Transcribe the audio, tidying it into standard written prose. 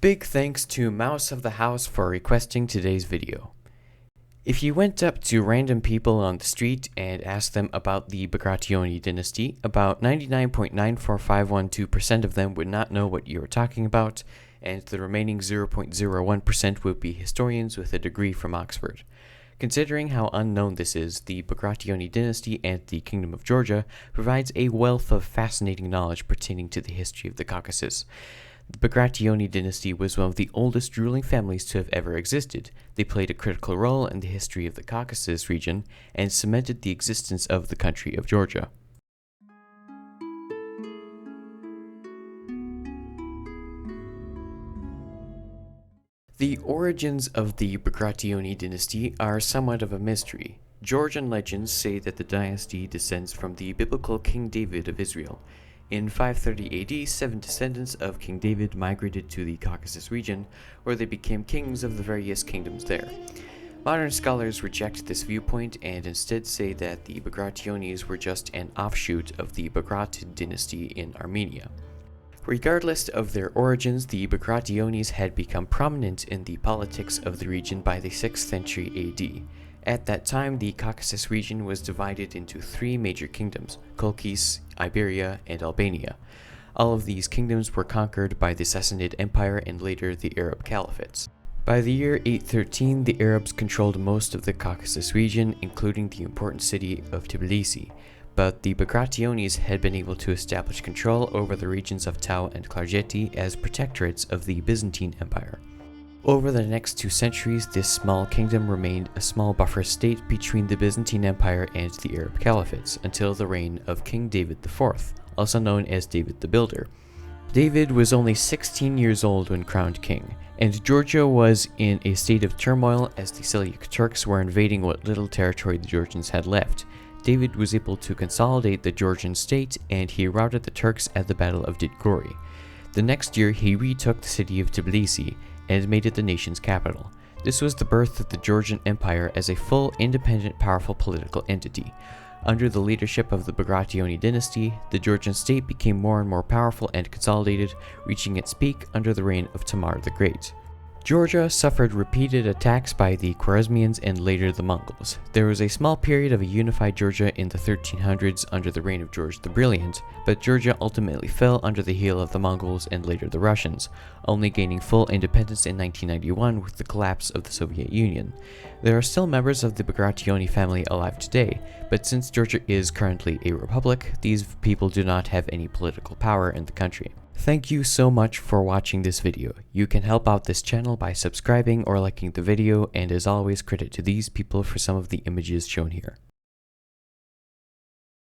Big thanks to Mouse of the House for requesting today's video. If you went up to random people on the street and asked them about the Bagrationi dynasty, about 99.94512% of them would not know what you were talking about, and the remaining 0.01% would be historians with a degree from Oxford. Considering how unknown this is, the Bagrationi dynasty and the Kingdom of Georgia provides a wealth of fascinating knowledge pertaining to the history of the Caucasus. The Bagrationi dynasty was one of the oldest ruling families to have ever existed. They played a critical role in the history of the Caucasus region and cemented the existence of the country of Georgia. The origins of the Bagrationi dynasty are somewhat of a mystery. Georgian legends say that the dynasty descends from the biblical King David of Israel. In 530 AD, 7 descendants of King David migrated to the Caucasus region, where they became kings of the various kingdoms there. Modern scholars reject this viewpoint and instead say that the Bagrationis were just an offshoot of the Bagratid dynasty in Armenia. Regardless of their origins, the Bagrationis had become prominent in the politics of the region by the 6th century AD. At that time, the Caucasus region was divided into 3 major kingdoms: Colchis, Iberia, and Albania. All of these kingdoms were conquered by the Sassanid Empire and later the Arab Caliphates. By the year 813, the Arabs controlled most of the Caucasus region, including the important city of Tbilisi, but the Bagrationis had been able to establish control over the regions of Tau and Klarjeti as protectorates of the Byzantine Empire. Over the next 2 centuries, this small kingdom remained a small buffer state between the Byzantine Empire and the Arab Caliphates until the reign of King David IV, also known as David the Builder. David was only 16 years old when crowned king, and Georgia was in a state of turmoil as the Seljuk Turks were invading what little territory the Georgians had left. David was able to consolidate the Georgian state, and he routed the Turks at the Battle of Didgori. The next year, he retook the city of Tbilisi and made it the nation's capital. This was the birth of the Georgian Empire as a full, independent, powerful political entity. Under the leadership of the Bagrationi dynasty, the Georgian state became more and more powerful and consolidated, reaching its peak under the reign of Tamar the Great. Georgia suffered repeated attacks by the Khwarezmians and later the Mongols. There was a small period of a unified Georgia in the 1300s under the reign of George the Brilliant, but Georgia ultimately fell under the heel of the Mongols and later the Russians, only gaining full independence in 1991 with the collapse of the Soviet Union. There are still members of the Bagrationi family alive today, but since Georgia is currently a republic, these people do not have any political power in the country. Thank you so much for watching this video. You can help out this channel by subscribing or liking the video, and as always, credit to these people for some of the images shown here.